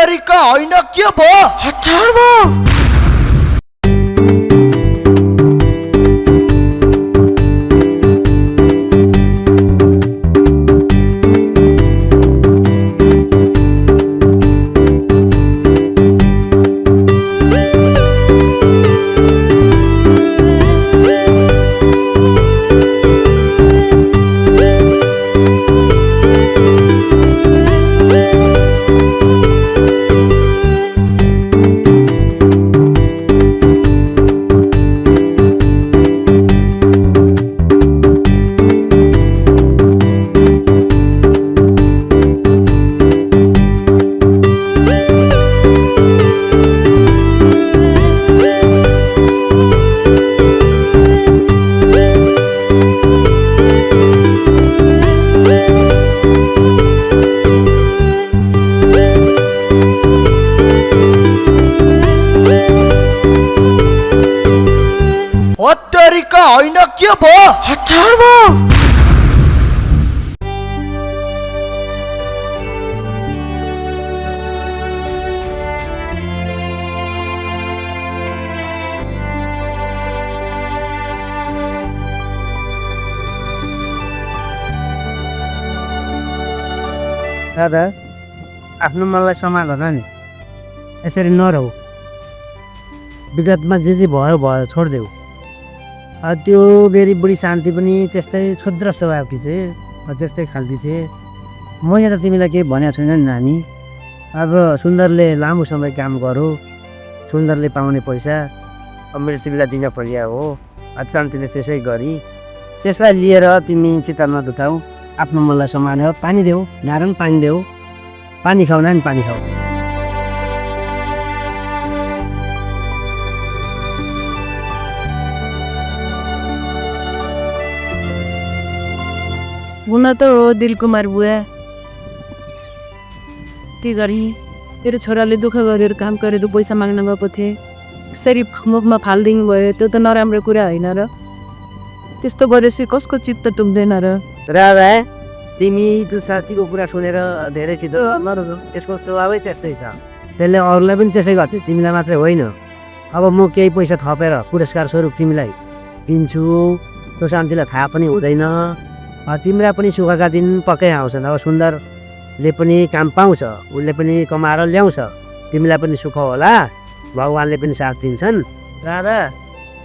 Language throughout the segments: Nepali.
हत्तेरिका होइन के भयो हतार भयो हत्तेरिका होइन के भयो हतार भयो दादा आफ्नो मनलाई सम्हाल न नि यसरी नरहौ विगतमा जे भयो भयो छोडिदेऊ त्यो बेरी बुढी शान्ति पनि त्यस्तै क्षुद्र स्वभावकी चाहिँ त्यस्तै खाल्टी थिए म यहाँ त तिमीलाई केही भनेको छुइनँ नि नानी अब सुन्दरले लामो समय काम गरौ सुन्दरले पाउने पैसा अब मैले तिमीलाई दिन पर्या हो शान्तिले त्यसै गरी त्यसलाई लिएर तिमी चित्त नदुखाऊ आफ्नो मनलाई सम्हाल्यो पानी देऊ नारायण पानी देऊ पानी खाऊ नानी पानी खाऊ हुन त हो दिलकुमार बुवा ती गरी तेरो छोराले दुःख गरेर काम गरेर पैसा माग्न गएको थिए यसरी मुखमा फालिदिनु भयो त्यो त नराम्रो कुरा होइन र त्यस्तो गरेपछि कसको चित्त टुक्दैन र राधा तिमी त्यो साथीको कुरा सुनेर धेरै चित्त नरोजौ त्यसको स्वभावै त्यस्तै छ त्यसले अरूलाई पनि त्यसै गर्छ तिमीलाई मात्रै होइन अब म केही पैसा थपेर पुरस्कार स्वरूप तिमीलाई दिन्छु त्यो शान्तिलाई थाहा पनि हुँदैन तिमीलाई पनि सुखका दिन पक्कै आउँछन् अब सुन्दरले पनि काम पाउँछ उसले पनि कमाएर ल्याउँछ तिमीलाई पनि सुख होला भगवान्ले पनि साथ दिन्छन् राधा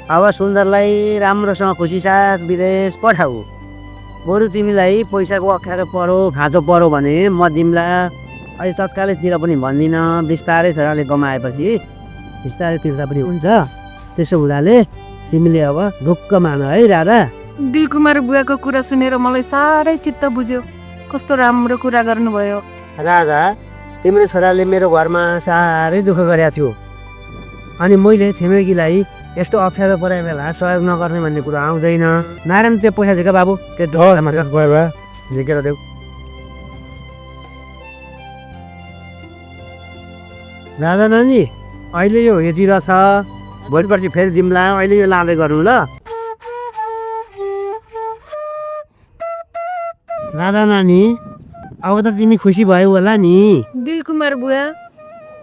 अब सुन्दरलाई राम्रोसँग खुसी साथ विदेश पठाऊ बरु तिमीलाई पैसाको अप्ठ्यारो परो खाँचो परो भने म तिमीलाई अहिले तत्कालैतिर पनि भन्दिनँ बिस्तारै छोराले कमाएपछि बिस्तारै तिर्दा पनि हुन्छ त्यसो हुँदाले तिमीले अब ढुक्क मान है राधा दिलकुमार बुवाको कुरा सुनेर मलाई साह्रै चित्त बुझ्यो कस्तो राम्रो कुरा गर्नुभयो राधा तिम्रो छोराले मेरो घरमा साह्रै दुःख गरेको थियो अनि मैले छिमेकीलाई यस्तो अप्ठ्यारो परेको बेला सहयोग नगर्ने भन्ने कुरा आउँदैन नारायण त्यो पैसा झिका बाबु त्यो ढोमा गयो झिकेर देऊ राधा नानी अहिले यो यति रहेछ भोलि पर्सि फेरि जिम्ला अहिले यो लाँदै गर्नु ल राधा नानी अब त तिमी खुसी भयो होला नि दिलकुमार बुवा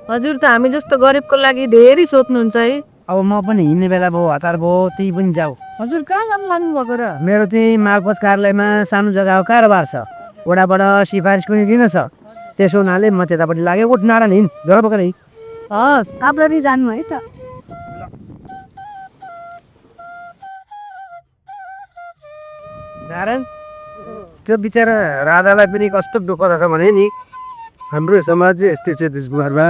हजुर त हामी जस्तो गरिबको लागि धेरै सोच्नुहुन्छ है अब म पनि हिँड्ने बेला भयो हतार भयो त्यही पनि जाऊ हजुर कहाँ जानु लानुभएको र मेरो त्यही मागपत कार्यालयमा सानो जग्गाको कारोबार छ वडाबाट सिफारिस पनि दिन छ त्यसो हुनाले म त्यतापट्टि लाग्यो उठ नारायण हिँड घर बोकेर हस् काप्रारी जानु है त नारायण त्यो बिचरा राधालाई पनि कस्तो दुःख रहेछ भने नि हाम्रो समाज चाहिँ यस्तै छ दिलकुमारमा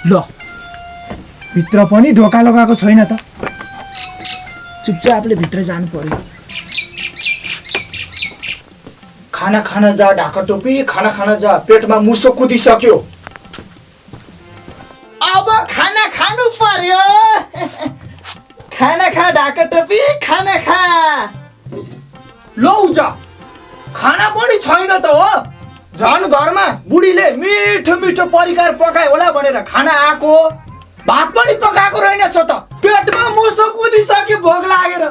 ल भित्र पनि ढोका लगाएको छैन त चुपचापले भित्र जानु पर्यो खाना खान जा ढाका टोपी खाना खान जा पेटमा मुसो कुदिसक्यो अब खाना खानु पर्यो खाना खा ढाका टोपी खाना खा लौ जा खाना पनि छैन त हो झन् घरमा बुढीले मिठो मिठो परिकार पकायो होला भनेर खाना आएको भात पनि पकाएको रहेनछ त पेटमा मुसो कुदिसक्यो भोक लागेर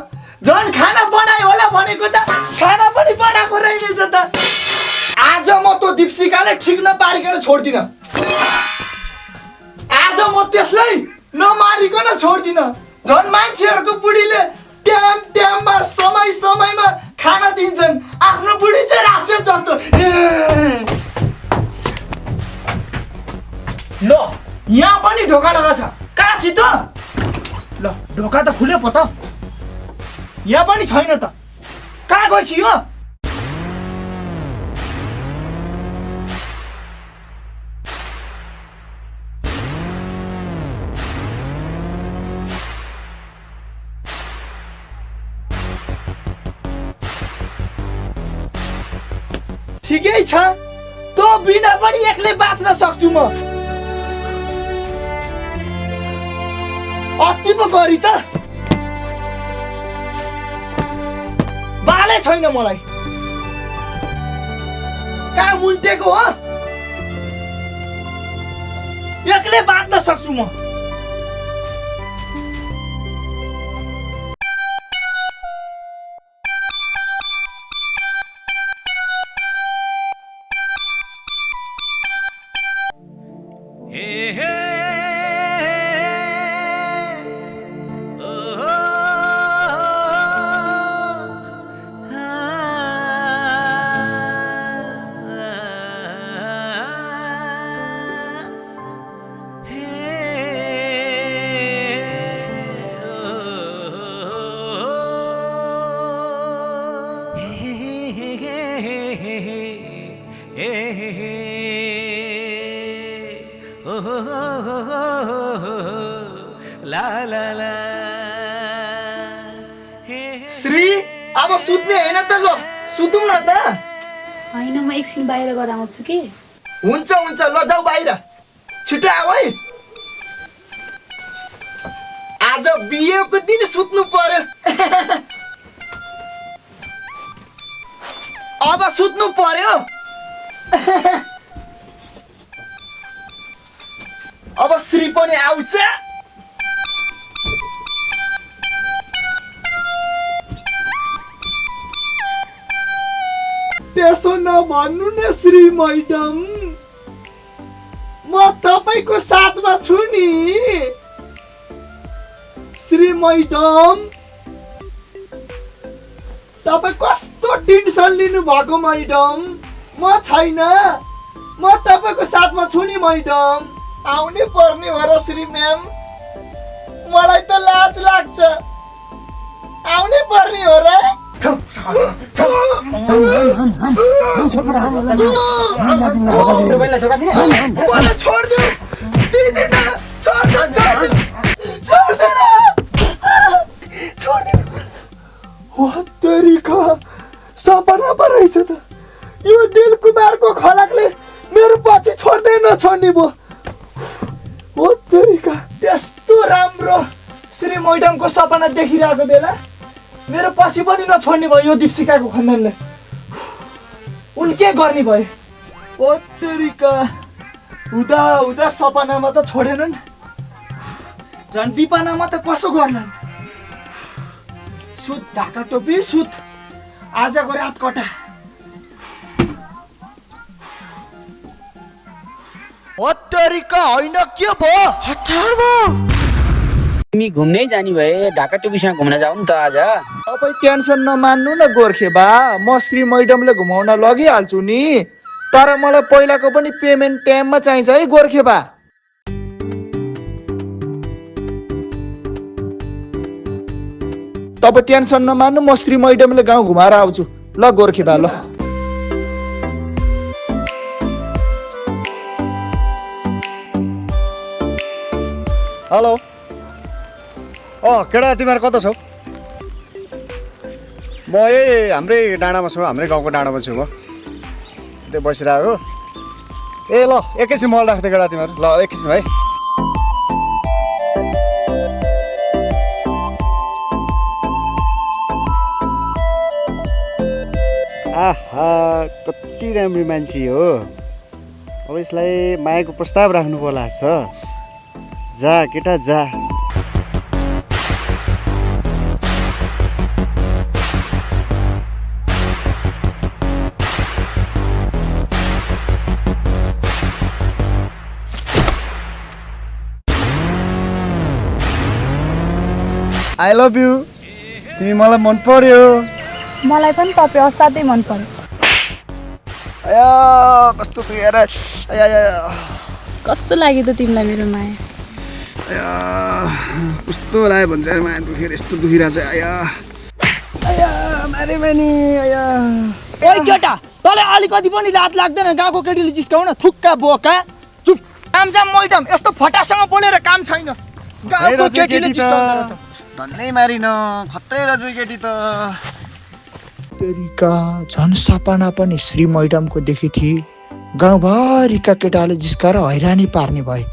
झन् खाना बनायो होला भनेको त खाना पनि बनाएको रहेनछ त आज म त्यो दीपशिकाले ठिक नपारिकन छोड्दिन आज म त्यसलाई नमारिकन छोड्दिन झन् मान्छेहरूको बुढीले टाइम टाइममा समय समयमा खाना दिन्छन् आफ्नो बुढी चाहिँ राक्षस जस्तो ल यहाँ पनि ढोका लगा छ कहाँ छि त ल ढोका त खुल्यो पो त यहाँ पनि छैन त कहाँ गएछ यो ठिकै छ तँ बिना पनि एक्लै बाँच्न सक्छु म अति पो गरी त बालै छैन मलाई कहाँ उल्टेको हो एक्लै बाँच्न सक्छु म श्री अब सुत्ने हैन त ल सुतौँ न त होइन म एकछिन बाहिर गएर आउँछु कि हुन्छ हुन्छ ल जाऊ बाहिर छिटो आऊ है आज बिहेको दिन सुत्नु पर्यो अब सुत्नु पर्यो अब श्री पनि आउँछ त्यसो नभन्नु न श्री मैडम म तपाईको साथमा छु नि श्री मैडम तपाईँ कस्तो टेन्सन लिनु भएको मैडम म छैन म तपाईको साथमा छु नि मैडम आउनै पर्ने हो र श्री म्याम मलाई त लाज लाग्छ आउनै पर्ने हो र छोड्दिनु दिँदैन हो तरिका सपना पो रहेछ त यो दिलकुमारको खलकले मेरो पछि छोड्दै नछोड्ने भयो हो तरिका त्यस्तो राम्रो श्री मैडमको सपना देखिरहेको बेला मेरो पछि पनि नछोड्ने भयो यो दीपशिकाको खण्डनले उनी के गर्ने भयो ओ तरिका हुँदा हुँदा सपनामा त छोडेनन् झन् विपनामा त कसो गर्लान् सुत ढाका टोपी सुत आजको रात कटा हत्तरीका होइन के भयो हठार भयो तिमी घुम्नै जाने भए ढाका टोपीसँग घुम्न जाऊ नि त आज तपाईँ टेन्सन नमान्नु न गोर्खे बा म श्री मैडमले घुमाउन लगिहाल्छु नि तर मलाई पहिलाको पनि पेमेन्ट टाइममा चाहिन्छ है गोर्खे बा तपाईँ टेन्सन नमान्नु म श्री मैडमले गाउँ घुमाएर आउँछु ल गोर्खे बा ल हेलो केटा तिमीहरू कता छौ म यही हाम्रै डाँडामा छु हाम्रै गाउँको डाँडामा छु म त्यही बसिरहेको ए ल एकैछिन मल राख्दै केटा तिमीहरू ल एकैछिन है कति राम्रो मान्छे हो। अब यसलाई मायाको प्रस्ताव राख्नु पर्ला छ। जा केटा जा। I love you. तिमी मलाई मन पर्यो। मलाई पनि तपाईँ असाध्यै मन पर्यो। आया कस्तो दुखेर। आया आया कस्तो लाग्यो त तिमीलाई मेरो माया? आया कस्तो लाग्यो भन्छ यार माया दुखेर यस्तो दुखिरहेछ। आया आया मारे पनि आया। ए केटा तँलाई अलिकति पनि रात लाग्दैन गाउँको केटीले जिस्काउन थुक्का बोका। चुप कामजाम मैडम यस्तो फटासँग बोलेर काम छैन। गाउँको केटीले जिस्काउँदो रहेछ। धन्नै मारिन खत्रै रहेछ केटी त। तेरिका झन् सपना पनि श्री मैडमको देखि थिए। गाउँभरिका केटाले जिस्काएर हैरानी पार्ने भए।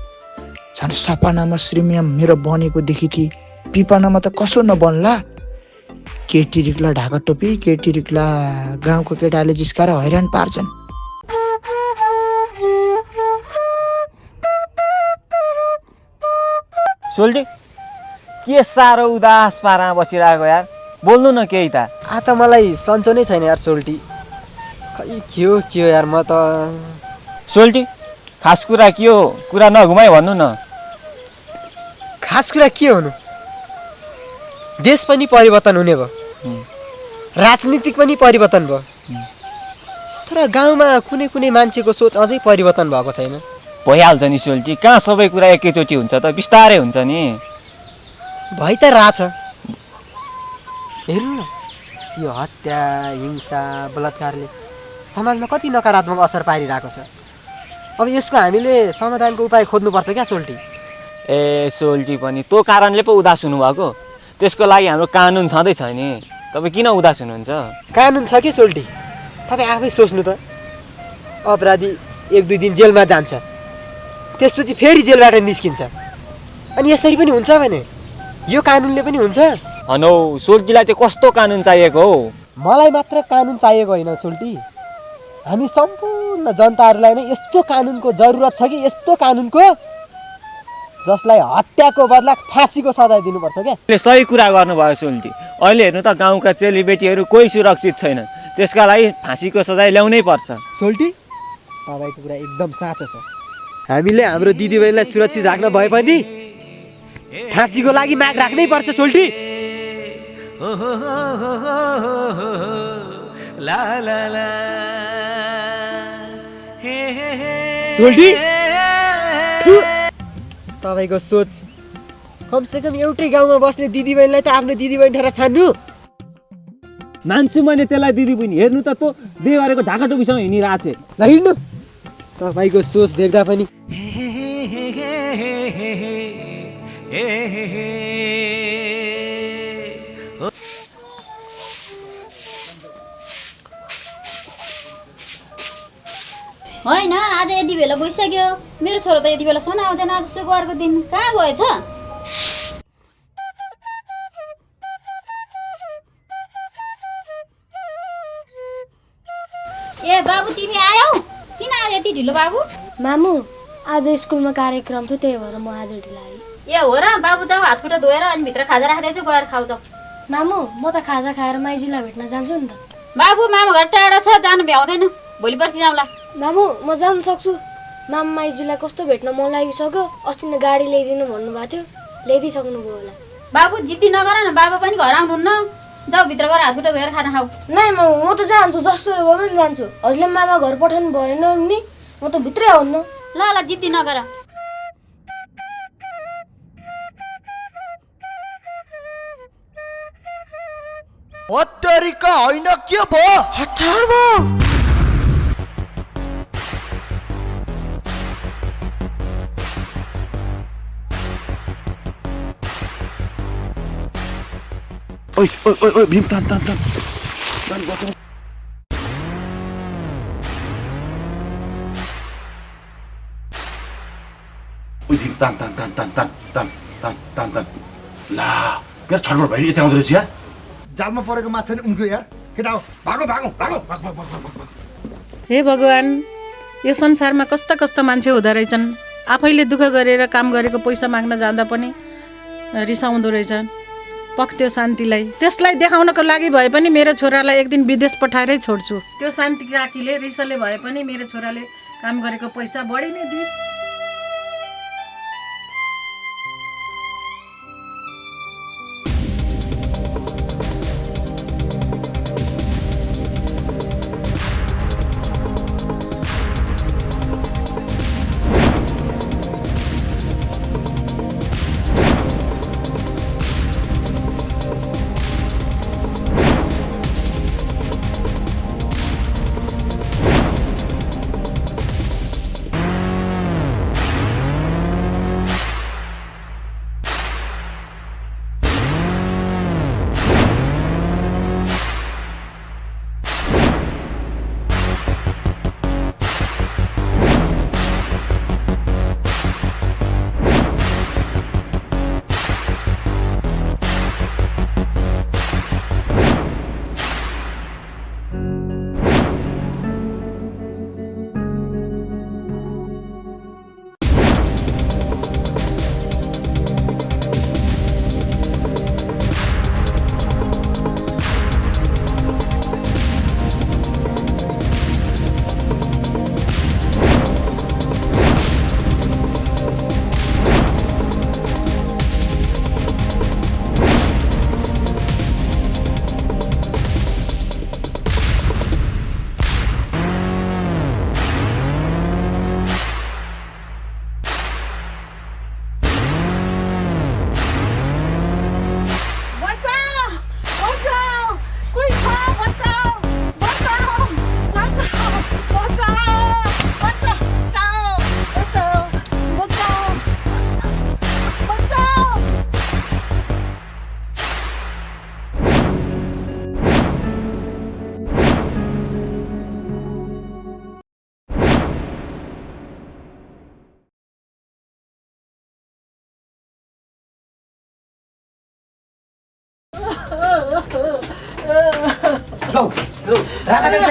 झन् सपनामा श्री म्याम मेरो बनेको देखि थिए। पिपनामा त कसो नबन्ला। केटी रिक्ला ढाका टोपी केटी रिक्ला गाउँको केटाले जिस्काएर हैरान पार्छन्। सोल्टी के साह्रो उदास पारा बसिरहेको यार, बोल्नु न केही त। त मलाई सन्चो नै छैन यार सोल्टी। खै के हो यार म त। सोल्टी खास कुरा के हो, कुरा नघुमाइ भन्नु न। खास कुरा के हुनु, देश पनि परिवर्तन हुने भयो, राजनीतिक पनि परिवर्तन भयो, तर गाउँमा कुनै कुनै मान्छेको सोच अझै परिवर्तन भएको छैन। भइहाल्छ नि सोल्टी, कहाँ सबै कुरा एकैचोटि हुन्छ त, बिस्तारै हुन्छ नि। भइ त रहेछ। हेर्नु न यो हत्या हिंसा बलात्कारले समाजमा कति नकारात्मक असर पारिरहेको छ। अब यसको हामीले समाधानको उपाय खोज्नुपर्छ क्या सोल्टी। ए सोल्टी पनि त्यो कारणले पो उदास हुनुभएको। त्यसको लागि हाम्रो कानुन छँदैछ नि, तपाईँ किन उदास हुनुहुन्छ? कानुन छ कि सोल्टी, तपाईँ आफै सोच्नु त। अपराधी 1-2 दिन जेलमा जान्छ, त्यसपछि फेरि जेलबाट निस्किन्छ, अनि यसरी पनि हुन्छ भने यो कानुनले पनि हुन्छ? हनौ सोल्टीलाई चाहिँ कस्तो कानुन चाहिएको हो? मलाई मात्र कानुन चाहिएको होइन सोल्टी, हामी सम्पूर्ण जनताहरूलाई नै यस्तो कानुनको जरुरत छ कि यस्तो कानुनको जसलाई हत्याको बदला फाँसीको सजाय दिनुपर्छ क्या। सही कुरा गर्नुभयो सोल्टी। अहिले हेर्नु त गाउँका चेलीबेटीहरू कोही सुरक्षित छैनन्, त्यसका लागि फाँसीको सजाय ल्याउनै पर्छ। सोल्टी तपाईँको कुरा एकदम साँचो छ। हामीले हाम्रो दिदीबहिनीलाई सुरक्षित राख्न भए पनि फाँसीको लागि माग राख्नै पर्छ सोल्टी। सोल्टी तपाईँको सोच, कमसेकम एउटै गाउँमा बस्ने दिदीबहिनीलाई त आफ्नो दिदीबहिनी ठहर ठान्नु। मान्छु मैले त्यसलाई दिदीबहिनी, हेर्नु त त्यो देवारेको ढाका टोपीसँग हिँडिरहेको छ। ल हिँड्नु, तपाईँको सोच देख्दा पनि। होइन आज यति बेला गइसक्यो, मेरो छोरो त यति बेला सना आउँदैन। आज शुक्रबारको दिन कहाँ गएछ? ए बाबु तिमी आयौ? किन आज यति ढिलो बाबु? मामु आज स्कुलमा कार्यक्रम थियो, त्यही भएर म आज ढिलो आएँ। ए हो र, बाबु जाऊ हातखुट्टा धोएर अनि भित्र खाजा राख्दैछु, गएर खाऊ जाऊ। मामु म त खाजा खाएर माइजूलाई भेट्न जान्छु नि त। बाबु मामा घर टाढा छ, जानु भ्याउँदैन, भोलि पर्सि जाउँला। मामु म जान सक्छु, मामा माइजूलाई कस्तो भेट्न मन लागिसक्यो। अस्ति नै गाडी ल्याइदिनु भन्नुभएको थियो, ल्याइदिइसक्नु भयो होला। बाबु जिद्दी नगर न, बाबा पनि घर आउनुहुन्न। जाऊ भित्र गएर हातखुट्टा धोएर खाना खाऊ। नै मामु म त जान्छु, जस्तो भए पनि जान्छु। हजुरले मामा घर पठाउनु भएन नि, म त भित्रै आउन्न। ल ल जिद्दी नगर। हत्तेरीका होइन के भयो? हतार भयो। ओइ ओइ ओइ ओइ भीम तान तान तान। ओइ भीम तान तान तान तान तान तान तान तान तान। ला मेरो छटपट भइरहेको यता आउँदो रहेछ यार। जालमा परेको माछा नि उम्क्यो यार। केटा हो भागो भागो भागो भाग भाग भाग भाग भाग। हे भगवान्, यो संसारमा कस्ता कस्ता मान्छे हुँदो रहेछन्। आफैले दुःख गरेर काम गरेको पैसा माग्न जाँदा पनि रिसाउँदो रहेछ पक्थ्यो शान्तिलाई। त्यसलाई देखाउनको लागि भए पनि मेरो छोरालाई एक दिन विदेश पठाएरै छोड्छु। त्यो शान्ति काकीले रिसले भए पनि मेरो छोराले काम गरेको पैसा बढी नै दिए।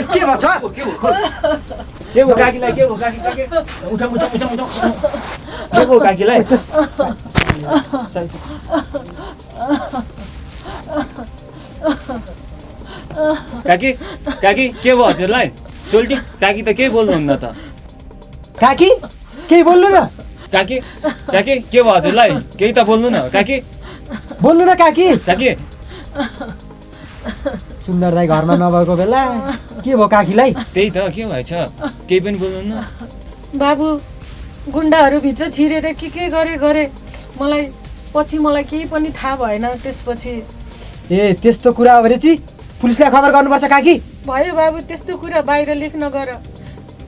के भन्छ के भयो काकीलाई के भयो काकी काकी उठा उठा उठा उठा के भयो काकीलाई काकी काकी के भयो हजुरलाई सोल्टी काकी त के बोल्नुहुन्न त काकी केही बोल्नु न काकी काकी के भयो हजुरलाई केही त बोल्नु न काकी बोल्नु न काकी काकी सुन्दर दाइ घरमा नभएको बेला के भयो काकीलाई त्यही त के भएछ केही पनि बोल्नुहुन्न बाबु गुन्डाहरू भित्र छिरेर के गरे मलाई केही पनि थाहा भएन। त्यसपछि ए त्यस्तो कुरा हो रहेछ पुलिसलाई खबर गर्नुपर्छ काकी भयो बाबु त्यस्तो कुरा बाहिर लेख्न गर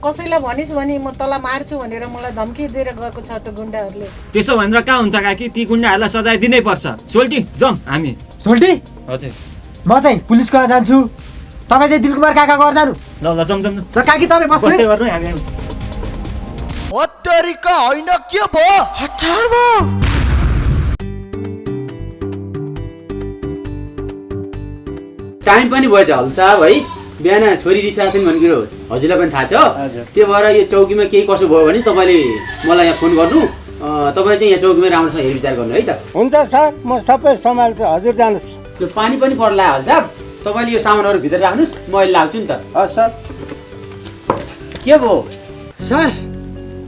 कसैलाई भनिस् भने म तँलाई मार्छु भनेर मलाई धम्की दिएर गएको छ त गुन्डाहरूले। त्यसो भनेर कहाँ हुन्छ काकी ती गुन्डाहरूलाई सजाय दिनै पर्छ। सोल्टी जाउँ हामी। सोल्टी हजुर म चाहिँ पुलिसको जान्छु तपाईँ चाहिँ दिलकुमार काका घर जानु ल ल जाउँ जाउँ ल काकी तपाईँ बस्नु गर्नु हामी हत्तेरीका होइन के भयो हतार भयो टाइम पनि भएछ हल साहब है बिहान छोरी रिसाछन् भन्ने कुरो हजुरलाई पनि थाहा छ त्यो भएर यो चौकीमा केही कसो भयो भने तपाईँले मलाई यहाँ फोन गर्नु तपाईँ चाहिँ यहाँ चौकीमा राम्रोसँग हेरविचार गर्नु है त हुन्छ सर म सबै सम्हाल्छु हजुर जानुहोस्। त्यो पानी पनि पर्ला हल साहब तपाईँले यो सामानहरू भित्र राख्नुहोस् म अहिले लाग्छु नि त हस् सर। के भयो सर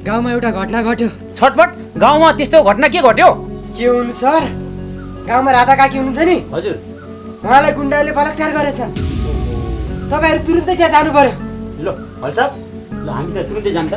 गाउँमा एउटा घटना घट्यो छटपट गाउँमा त्यस्तो घटना के घट्यो के हुनु सर गाउँमा राधा काकी हुनुहुन्छ नि हजुर उहाँलाई गुन्डाले बलात्कार गरेछन् तपाईँहरू तुरुन्तै त्यहाँ जानु पर्यो ल हल साहब ल हामी त तुरुन्तै जान्छ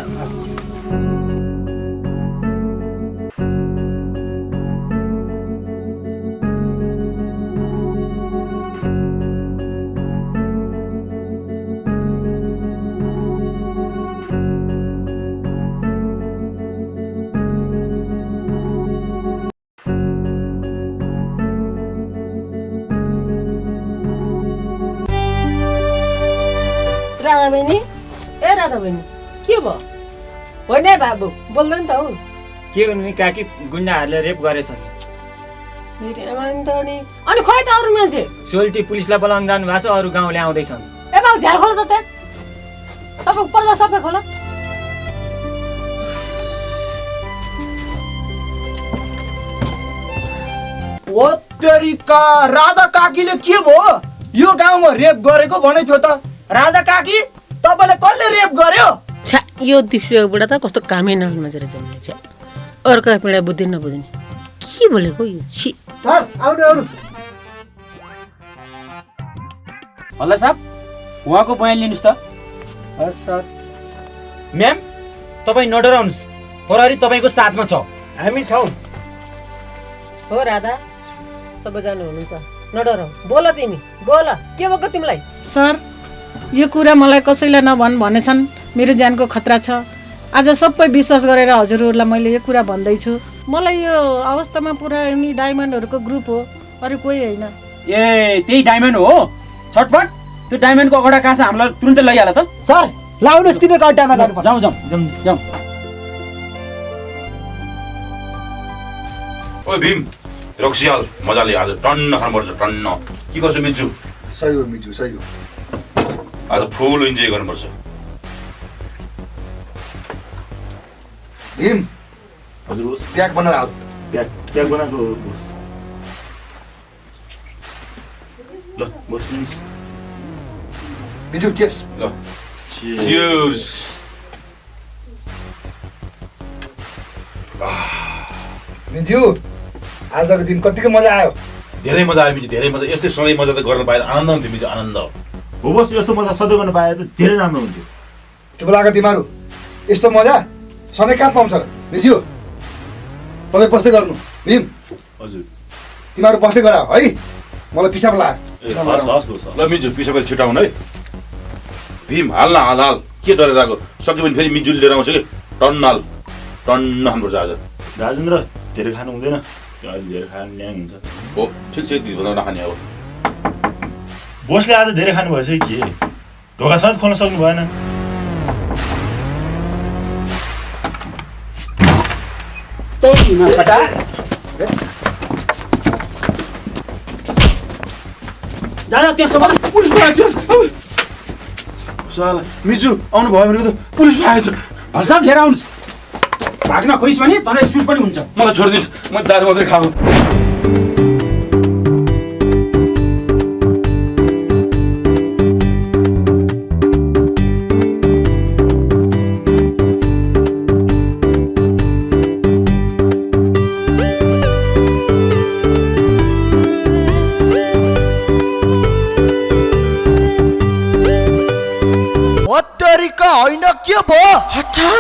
राधा बहिनी ए राधा बहिनी के भयो होइन है बाबु बोल्दैन त हौ के गर्नु नि काकी गुन्डाहरूले रेप गरेछ नि मेरो आमा नि त अनि खोइ त अरू मान्छे सोल्टी पुलिसलाई बोलाउन जानु भएको छ, अरू गाउँले आउँदैछन्। ए बाबु झ्याल खोला त त्यहाँ सबै पर्दा सबै खोला। ओ तेरिका, राधा काकीले के भयो? यो गाउँमा रेप गरेको भने थियो त। राधा काकी, तपाईँले कसले रेप गर्यो? छ्या यो दिप्सिएको बुढा त कस्तो कामै नहुने रहेछ नि। छ्या अर्का पिँढा बुद्धि नबुझ्ने के बोलेको यो छि। सर आउनु। हल्ला साहब, उहाँको बयान लिनुहोस् त। हस् सर। म्याम, तपाईँ नडराउनुहोस्, प्रहरी तपाईँको साथमा छ। हामी छौँ। हो राधा, सबैजना हुनुहुन्छ, नडराउ। बोल तिमी, बोल, के भएको तिमीलाई? सर, यो कुरा मलाई कसैलाई नभन् भनेछन्, मेरो ज्यानको खतरा छ। आज सबै विश्वास गरेर हजुरहरूलाई मैले यो कुरा भन्दैछु। मलाई यो अवस्थामा पुरा यिनी डायमन्डहरूको ग्रुप हो, अरू कोही होइन। ए त्यही डायमन्ड हो? छटपट, त्यो डायमन्डको अगडा कहाँ छ, हामीलाई तुरुन्तै लैहाल त। सर लाउनुहोस् तिनीहरूको अड्डामा जानु। जाउँ जाउँ जाउँ जाउँ। ओ भीम, रक्सियाल मजाले आज टन्न खानुपर्छ, टन्न। के गर्छ मिजु? सही हो मिजु, सही हो। आज फुल इन्जोय गर्नुपर्छ। भीम, हजुर होस्। प्याक बनाएर आऊ। प्याक बनाएको होस्। ल बस्नुहोस्। मिजु चेस। ल चियर्स। मिजु, आजको दिन कतिको मजा आयो? धेरै मजा आयो मिजु, धेरै मजा। यस्तै सधैँ मजा त गर्न पाए आनन्द हुन्थ्यो मिजु, आनन्द। हो बस, यस्तो मजा सधैँ गर्न पाए त धेरै राम्रो हुन्थ्यो। चुप लाग तिमीहरू, यस्तो मजा सधैँ कहाँ पाउँछ र? मिजु तपाईँ बस्दै गर्नु। भीम हजुर, तिमीहरू बस्दै गर है, मलाई पिसाब लाग्यो। ल मिजु पिसा पनि छिटाउनु है। भीम हाल न हाल हाल, के डरेर आएको? सक्यो भने फेरि मिजुले लिएर आउँछ कि। टन्न हाल, टन्न खानुपर्छ आज। राजेन्द्र, धेरै खानु हुँदैन, त्यो अहिले धेरै खानु न्याङ हुन्छ। हो ठिक छ, यति भन्दा नखाने अब। बोसले आज धेरै खानु भएछ कि के? ढोका समेत खोल्न सक्नु भएन। दादा त्यहाँसम्म पुलिस आएको छ। साला मिजु आउनु भयो भने त पुलिस आएछ। हल्साब लिएर आउनुहोस्। भाग्न खोइस् भने तँलाई सुट पनि हुन्छ। मलाई छोडिदिनुहोस्, म दारु मात्रै खाऊ। होइन के भयो? हतार